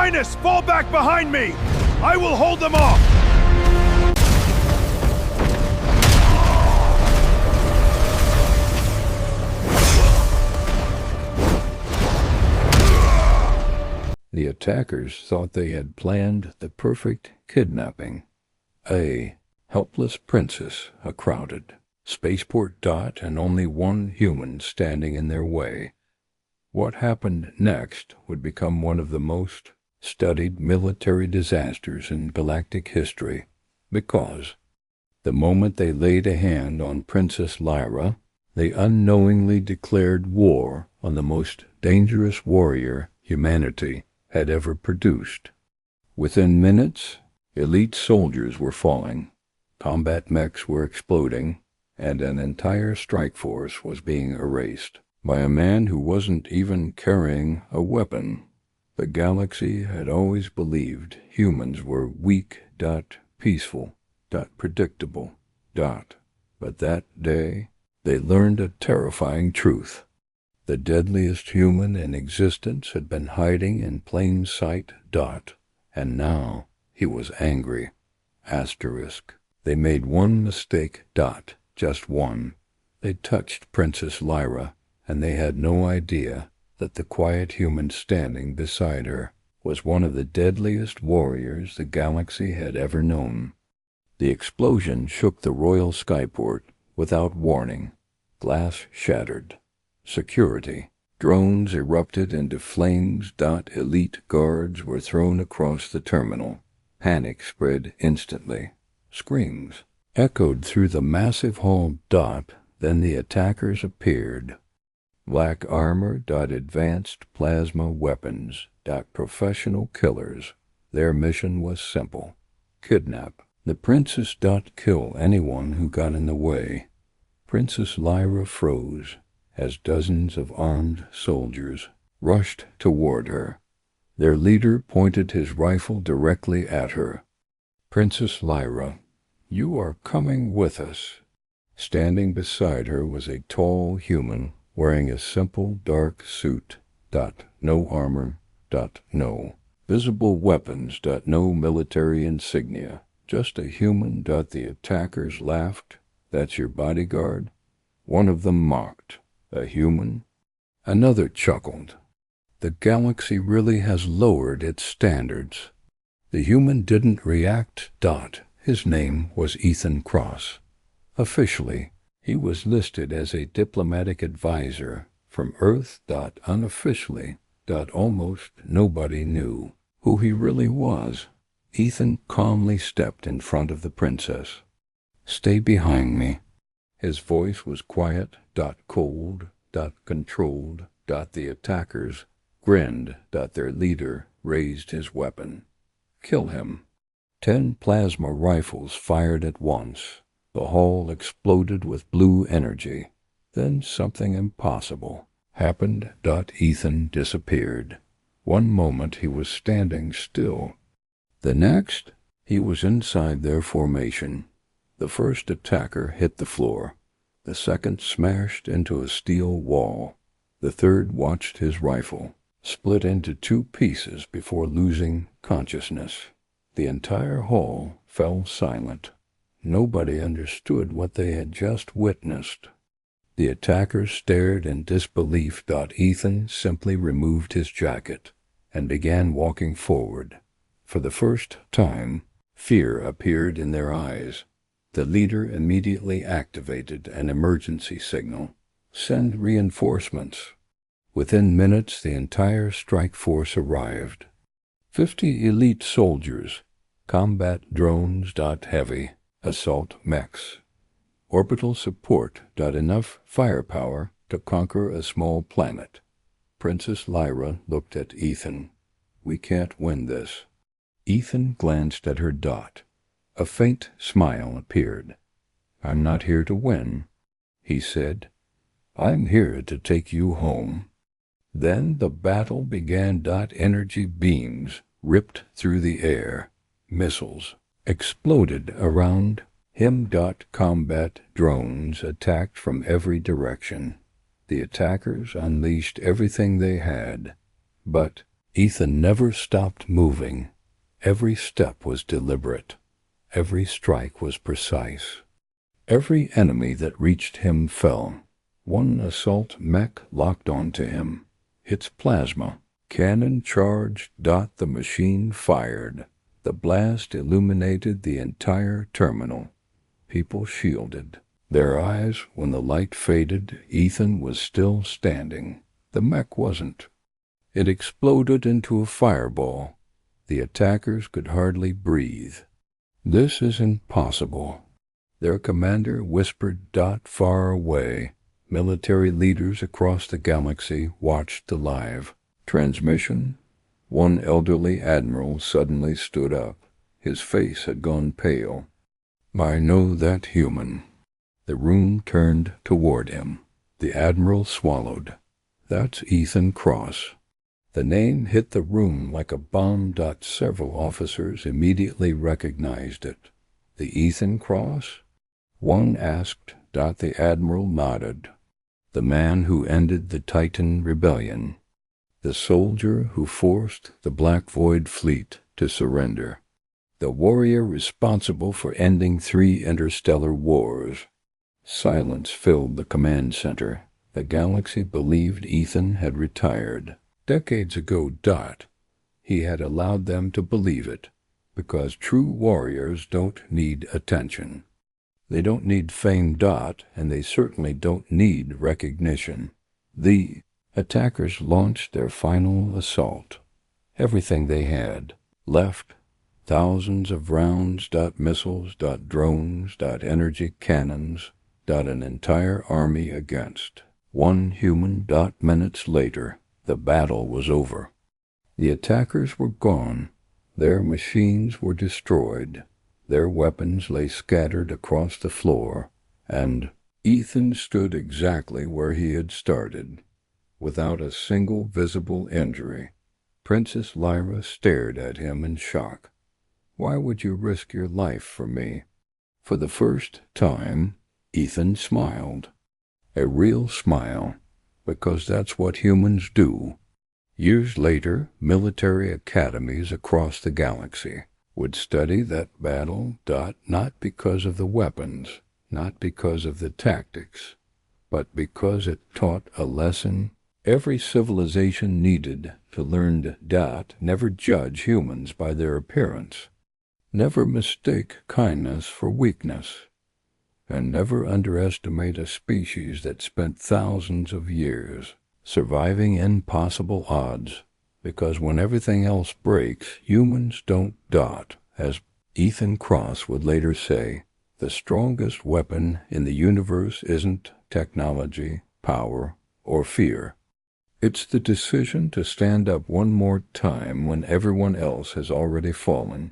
Highness, fall back behind me! I will hold them off! The attackers thought they had planned the perfect kidnapping. A helpless princess, a crowded spaceport dot, and only one human standing in their way. What happened next would become one of the most studied military disasters in galactic history, because the moment they laid a hand on Princess Lyra, they unknowingly declared war on the most dangerous warrior humanity had ever produced. Within minutes, elite soldiers were falling, combat mechs were exploding, and an entire strike force was being erased by a man who wasn't even carrying a weapon. The galaxy had always believed humans were weak, peaceful, predictable, but that day they learned a terrifying truth. The deadliest human in existence had been hiding in plain sight, and now he was angry. They made one mistake, just one. They touched Princess Lyra, and they had no idea that the quiet human standing beside her was one of the deadliest warriors the galaxy had ever known. The explosion shook the royal skyport without warning. Glass shattered. Security. Drones erupted into flames. Elite guards were thrown across the terminal. Panic spread instantly. Screams echoed through the massive hall. Then the attackers appeared. Black armor. Advanced plasma weapons. Professional killers. Their mission was simple. Kidnap the princess. Kill anyone who got in the way. Princess Lyra froze as dozens of armed soldiers rushed toward her. Their leader pointed his rifle directly at her. Princess Lyra, you are coming with us. Standing beside her was a tall human wearing a simple dark suit. No armor. No visible weapons. No military insignia. Just a human. The attackers laughed. That's your bodyguard? One of them mocked. A human? Another chuckled. The galaxy really has lowered its standards. The human didn't react. His name was Ethan Cross. Officially, he was listed as a diplomatic advisor from Earth. Unofficially, almost nobody knew who he really was. Ethan calmly stepped in front of the princess. Stay behind me. His voice was quiet, cold, controlled. The attackers grinned. Their leader raised his weapon. Kill him. 10 plasma rifles fired at once. The hall exploded with blue energy. Then something impossible happened. Ethan disappeared. One moment he was standing still. The next, he was inside their formation. The first attacker hit the floor. The second smashed into a steel wall. The third watched his rifle split into 2 pieces before losing consciousness. The entire hall fell silent. Nobody understood what they had just witnessed. The attackers stared in disbelief. Ethan simply removed his jacket and began walking forward. For the first time, fear appeared in their eyes. The leader immediately activated an emergency signal. Send reinforcements. Within minutes, the entire strike force arrived. 50 elite soldiers, combat drones. Heavy assault mechs, orbital support. Enough firepower to conquer a small planet. Princess Lyra looked at Ethan. We can't win this. Ethan glanced at her. A faint smile appeared. I'm not here to win, he said. I'm here to take you home. Then the battle began. Energy beams ripped through the air. Missiles exploded around him. Combat drones attacked from every direction. The attackers unleashed everything they had. But Ethan never stopped moving. Every step was deliberate. Every strike was precise. Every enemy that reached him fell. One assault mech locked onto him. Its plasma cannon charged. The machine fired. The blast illuminated the entire terminal. People shielded their eyes. When the light faded, Ethan was still standing. The mech wasn't. It exploded into a fireball. The attackers could hardly breathe. "This is impossible," their commander whispered. Far away, military leaders across the galaxy watched the live transmission. One elderly admiral suddenly stood up. His face had gone pale. "I know that human." The room turned toward him. The admiral swallowed. "That's Ethan Cross." The name hit the room like a bomb. Several officers immediately recognized it. "The Ethan Cross?" one asked. The admiral nodded. "The man who ended the Titan rebellion. The soldier who forced the Black Void fleet to surrender. The warrior responsible for ending 3 interstellar wars." Silence filled the command center. The galaxy believed Ethan had retired decades ago. He had allowed them to believe it, because true warriors don't need attention. They don't need fame. And they certainly don't need recognition. The attackers launched their final assault. Everything they had left. Thousands of rounds. Missiles. Drones. Energy cannons. An entire army against one human. Minutes later, the battle was over. The attackers were gone. Their machines were destroyed. Their weapons lay scattered across the floor, and Ethan stood exactly where he had started, without a single visible injury. Princess Lyra stared at him in shock. "Why would you risk your life for me?" For the first time, Ethan smiled. A real smile, because that's what humans do. Years later, military academies across the galaxy would study that battle. Not because of the weapons, not because of the tactics, but because it taught a lesson every civilization needed to learn. Never judge humans by their appearance. Never mistake kindness for weakness. And never underestimate a species that spent thousands of years surviving impossible odds, because when everything else breaks, humans don't. As Ethan Cross would later say, the strongest weapon in the universe isn't technology, power, or fear. It's the decision to stand up one more time when everyone else has already fallen.